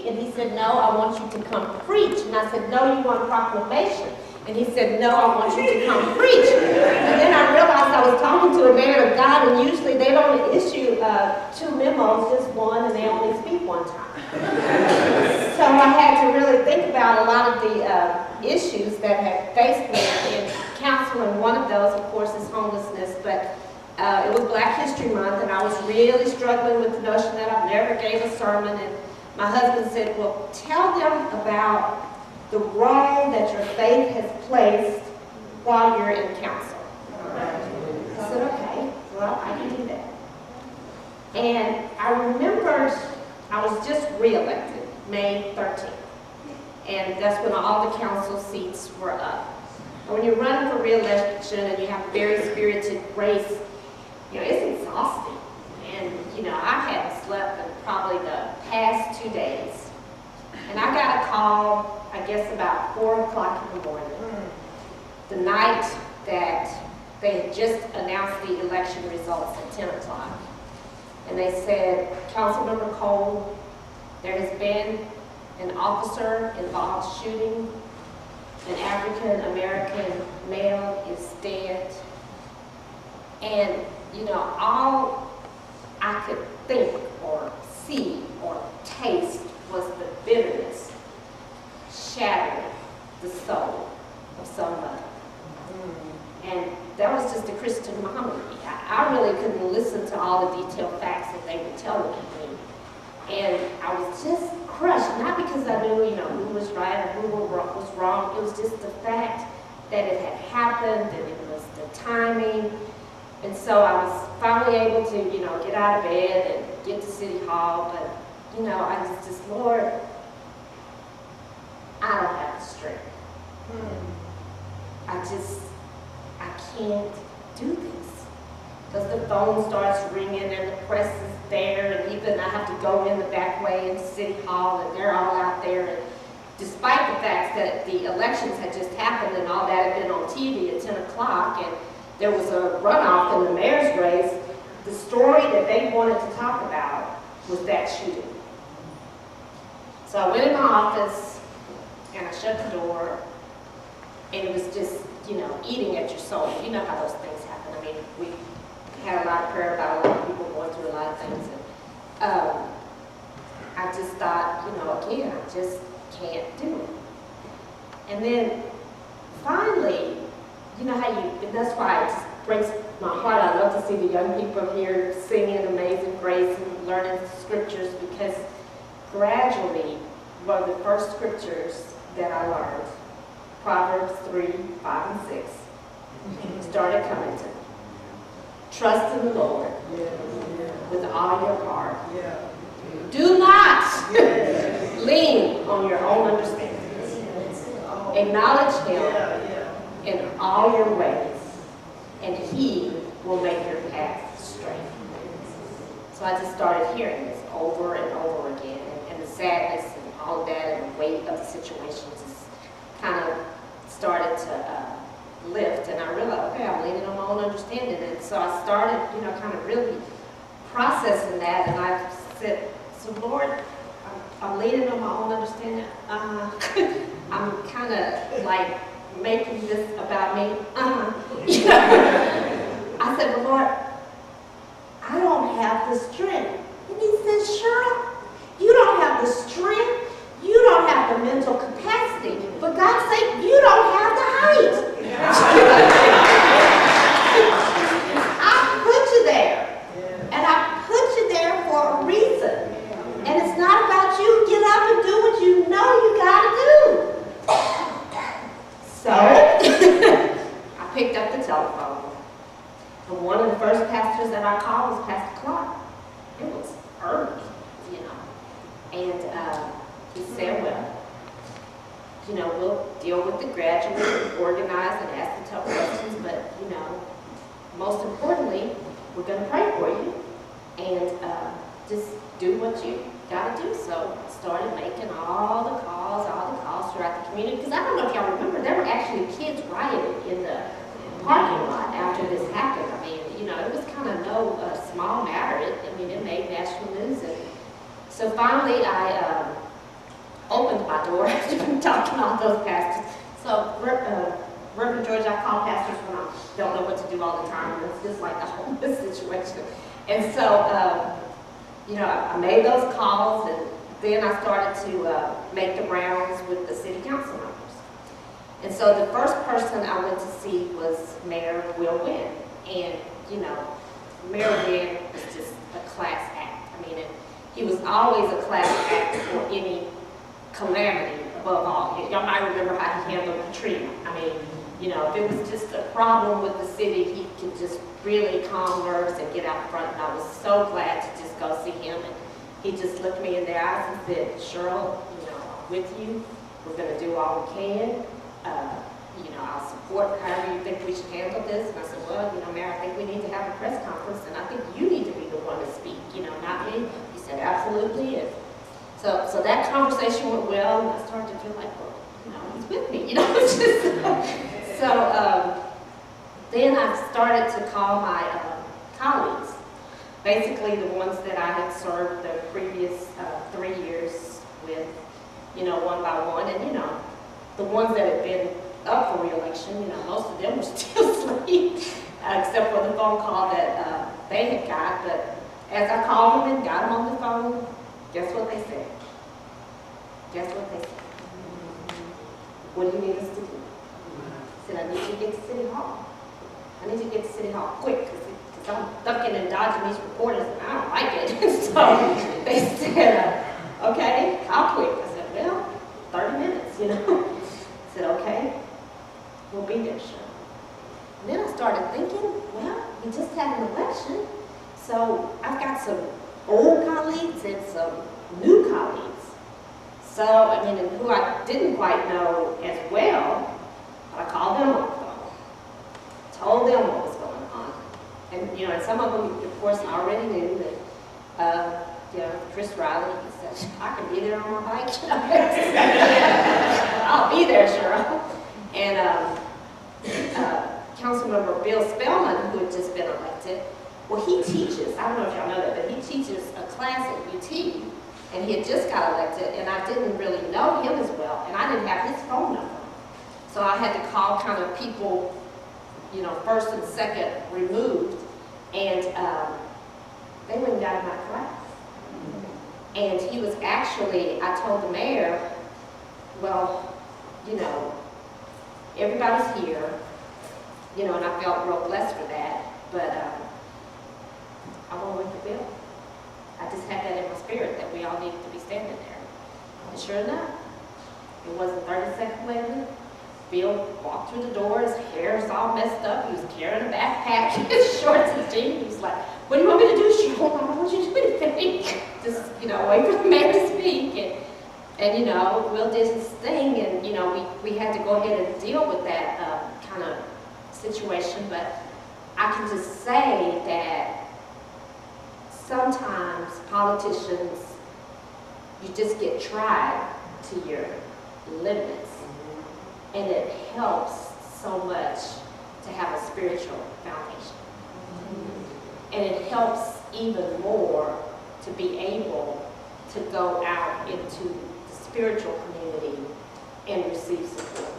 speak? And he said, no, I want you to come preach. And I said, no, you want proclamation. And he said, no, I want you to come preach. And then I realized I was talking to a man of God, and usually they don't issue 2 memos, just one, and they only speak one time. So I had to really think about a lot of the issues that had faced me in counseling. One of those, of course, is homelessness, but it was Black History Month, and I was really struggling with the notion that I never gave a sermon. And my husband said, well, tell them about the role that your faith has placed while you're in counsel. I said, okay, well, I can do that. And I remembered I was just re-elected, May 13th. And that's when all the council seats were up. And when you're running for re-election and you have a very spirited race, you know, it's exhausting. And, you know, I hadn't slept in probably the past 2 days. And I got a call, I guess about 4 o'clock in the morning, the night that they had just announced the election results at 10 o'clock. And they said, Councilmember Cole, there has been an officer-involved shooting. An African-American male is dead. And, you know, all I could think or see or taste was the bitterness shattering the soul of somebody. And that was just a Christian mom of me. I really couldn't listen to all the detailed facts that they were telling me. And I was just crushed, not because I knew, you know, who was right and who was wrong. It was just the fact that it had happened, and it was the timing. And so I was finally able to, you know, get out of bed and get to City Hall. But, you know, I was just, Lord, I don't have the strength. I can't do this. Because the phone starts ringing and the press is there, and even I have to go in the back way into City Hall, and they're all out there. And despite the fact that the elections had just happened and all that had been on TV at 10 o'clock, and there was a runoff in the mayor's race, the story that they wanted to talk about was that shooting. So I went in my office, and I shut the door, and it was just, you know, eating at your soul. You know how those things happen. I mean, we had a lot of prayer about a lot of people going through a lot of things. And I just thought, you know, again, I just can't do it. And then finally, you know how and that's why it just breaks my heart. I love to see the young people here singing Amazing Grace and learning scriptures, because gradually, one of the first scriptures that I learned, Proverbs 3, 5, and 6, started coming to me. Trust in the Lord with all your heart. Do not lean on your own understanding. Acknowledge Him in all your ways, and He will make your path straight. So I just started hearing this over and over again, and the sadness and all of that and the weight of the situation just kind of started to lift, and I realized, okay, I'm leaning on my own understanding. And so I started, you know, kind of really processing that, and I said, so Lord, I'm leaning on my own understanding. I'm kind of like making this about me. You know? I said, well, Lord, I don't have the strength. And He said, Sheryl, you don't have the strength, you don't have the mental capacity. For God's sake, you don't have the height. I put you there. And I put you there for a reason. And it's not about you. Get up and do what you know you gotta do. So I picked up the telephone. And one of the first pastors that I called was Pastor Clark. It was early, you know. And he said, well, you know, we'll deal with the graduates, organize and ask the tough questions, but, you know, most importantly, we're going to pray for you and just do what you got to do. So I started making all the calls throughout the community, because I don't know if y'all remember, there were actually kids rioting in the parking lot after this happened. I mean, you know, it was kind of no small matter. It made national news. And so finally I my door after talking to all those pastors. So, Reverend George, I call pastors when I don't know what to do all the time. It's just like the homeless situation. And so, I made those calls, and then I started to make the rounds with the city council members. And so the first person I went to see was Mayor Will Wynn. And, Mayor Wynn was just a class act. I mean, he was always a class act for any calamity above all. Y'all might remember how he handled Katrina. I mean, if it was just a problem with the city, he could just really calm nerves and get out front. And I was so glad to just go see him. And he just looked me in the eyes and said, Sheryl, I'm with you. We're going to do all we can. I'll support however you think we should handle this. And I said, well, Mayor, I think we need to have a press conference, and I think you need to be the one to speak, not me. He said, absolutely. And so that conversation went well, and I started to feel like, well, he's with me, So then I started to call my colleagues, basically the ones that I had served the previous 3 years with, one by one, and the ones that had been up for re-election, most of them were still asleep, except for the phone call that they had got. But as I called them and got them on the phone, guess what they said? Guess what they said? What do you need us to do? I said, I need you to get to City Hall. I need you to get to City Hall quick, because I'm ducking and dodging these reporters, and I don't like it. So they said, okay, how quick? I said, well, 30 minutes, I said, okay, we'll be there, sure. And then I started thinking, well, we just had an election, so I've got some old colleagues and some new colleagues. So, and who I didn't quite know as well, but I called them on the phone, told them what was going on. And, and some of them, of course, I already knew that, Chris Riley, he said, I can be there on my bike. I'll be there, Sheryl. And Councilmember Bill Spellman, who had just been elected, well, he teaches, I don't know if y'all know that, but he teaches a class at UT, and he had just got elected, and I didn't really know him as well, and I didn't have his phone number. So I had to call kind of people, first and second removed, and they went and got in my class. And he was actually, I told the mayor, well, everybody's here, and I felt real blessed for that, but I won't wait for Bill. I just had that in my spirit that we all needed to be standing there. And sure enough, it wasn't 30 seconds later, Bill walked through the door, his hair was all messed up, he was carrying a backpack, his shorts and jeans, he was like, what do you want me to do, Sheryl? I don't want you to do anything. Just, wait for the mayor to speak. And Will did his thing, and, we had to go ahead and deal with that kind of situation. But I can just say that sometimes politicians, you just get tried to your limits. And it helps so much to have a spiritual foundation. And it helps even more to be able to go out into the spiritual community and receive support.